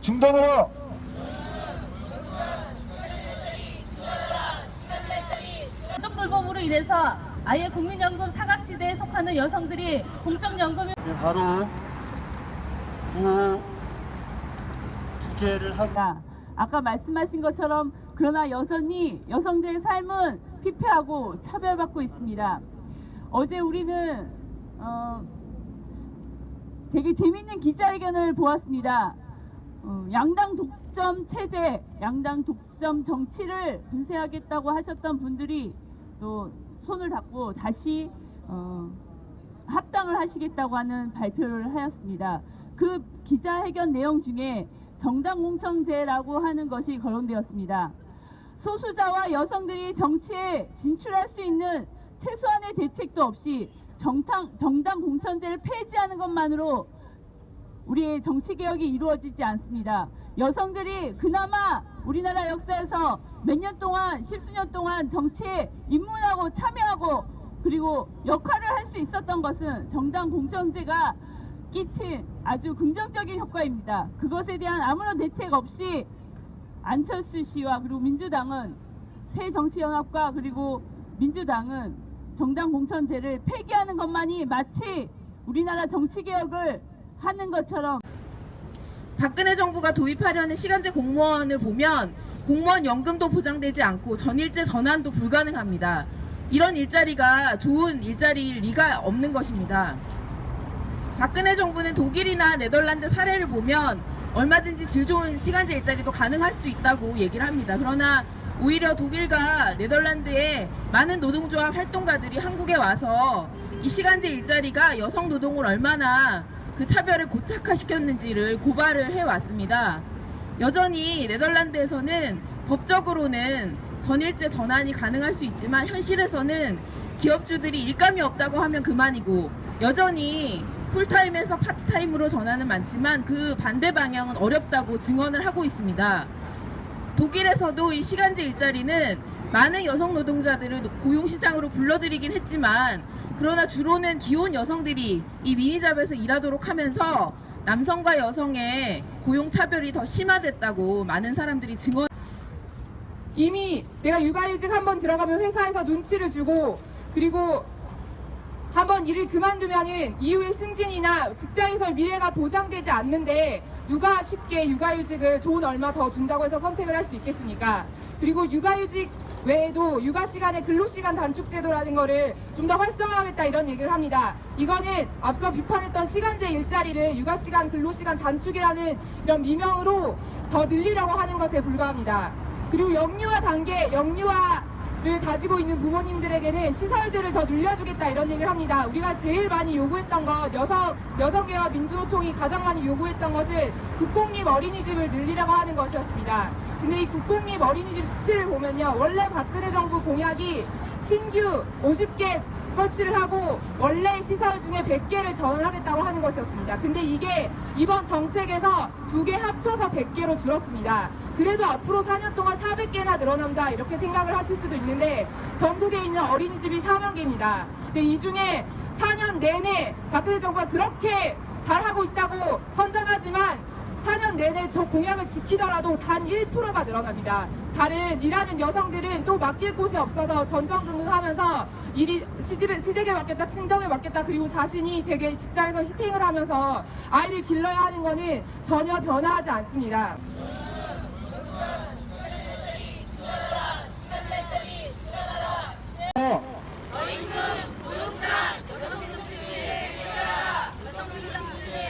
중단하라! 가족돌봄으로 인해서 아예 국민연금 사각지대에 속하는 여성들이 공적연금이 바로 구호 2개를 하고 아까 말씀하신 것처럼 그러나 여전히 여성들의 삶은 피폐하고 차별받고 있습니다. 어제 우리는 되게 재밌는 기자회견을 보았습니다. 양당 독점 체제, 양당 독점 정치를 분쇄하겠다고 하셨던 분들이 또 손을 닫고 다시 합당을 하시겠다고 하는 발표를 하였습니다. 그 기자회견 내용 중에 정당공천제라고 하는 것이 거론되었습니다. 소수자와 여성들이 정치에 진출할 수 있는 최소한의 대책도 없이 정당 공천제를 폐지하는 것만으로 우리의 정치개혁이 이루어지지 않습니다. 여성들이 그나마 우리나라 역사에서 몇 년 동안, 십수년 동안 정치에 입문하고 참여하고 그리고 역할을 할 수 있었던 것은 정당 공천제가 끼친 아주 긍정적인 효과입니다. 그것에 대한 아무런 대책 없이 안철수 씨와 그리고 민주당은 새정치연합과 그리고 민주당은 정당 공천제를 폐기하는 것만이 마치 우리나라 정치개혁을 하는 것처럼 박근혜 정부가 도입하려는 시간제 공무원을 보면 공무원 연금도 보장되지 않고 전일제 전환도 불가능합니다. 이런 일자리가 좋은 일자리일 리가 없는 것입니다. 박근혜 정부는 독일이나 네덜란드 사례를 보면 얼마든지 질 좋은 시간제 일자리도 가능할 수 있다고 얘기를 합니다. 그러나 오히려 독일과 네덜란드의 많은 노동조합 활동가들이 한국에 와서 이 시간제 일자리가 여성 노동을 얼마나 그 차별을 고착화시켰는지를 고발을 해왔습니다. 여전히 네덜란드에서는 법적으로는 전일제 전환이 가능할 수 있지만 현실에서는 기업주들이 일감이 없다고 하면 그만이고 여전히 풀타임에서 파트타임으로 전환은 많지만 그 반대 방향은 어렵다고 증언을 하고 있습니다. 독일에서도 이 시간제 일자리는 많은 여성 노동자들을 고용시장으로 불러들이긴 했지만 그러나 주로는 기혼 여성들이 이 미니잡에서 일하도록 하면서 남성과 여성의 고용차별이 더 심화됐다고 많은 사람들이 증언. 이미 내가 육아휴직 한번 들어가면 회사에서 눈치를 주고 그리고 한번 일을 그만두면은 이후에 승진이나 직장에서 미래가 보장되지 않는데 누가 쉽게 육아휴직을 돈 얼마 더 준다고 해서 선택을 할 수 있겠습니까? 그리고 육아휴직 외에도 육아시간의 근로시간 단축제도라는 거를 좀 더 활성화하겠다 이런 얘기를 합니다. 이거는 앞서 비판했던 시간제 일자리를 육아시간 근로시간 단축이라는 이런 미명으로 더 늘리려고 하는 것에 불과합니다. 그리고 영유아 단계, 영유아를 가지고 있는 부모님들에게는 시설들을 더 늘려주겠다 이런 얘기를 합니다. 우리가 제일 많이 요구했던 것, 여성계와 민주노총이 가장 많이 요구했던 것은 국공립 어린이집을 늘리라고 하는 것이었습니다. 근데 이 국공립 어린이집 수치를 보면요, 원래 박근혜 정부 공약이 신규 50개 설치를 하고 원래 시설 중에 100개를 전환하겠다고 하는 것이었습니다. 근데 이게 이번 정책에서 2개 합쳐서 100개로 줄었습니다. 그래도 앞으로 4년 동안 400개나 늘어난다 이렇게 생각을 하실 수도 있는데 전국에 있는 어린이집이 4만 개입니다. 근데 이 중에 4년 내내 박근혜 정부가 그렇게 잘하고 있다고 선전하지만 4년 내내 저 공약을 지키더라도 단 1%가 늘어납니다. 다른 일하는 여성들은 또 맡길 곳이 없어서 전전긍긍하면서 일이 시댁에 맡겠다, 친정에 맡겠다, 그리고 자신이 되게 직장에서 희생을 하면서 아이를 길러야 하는 거는 전혀 변화하지 않습니다.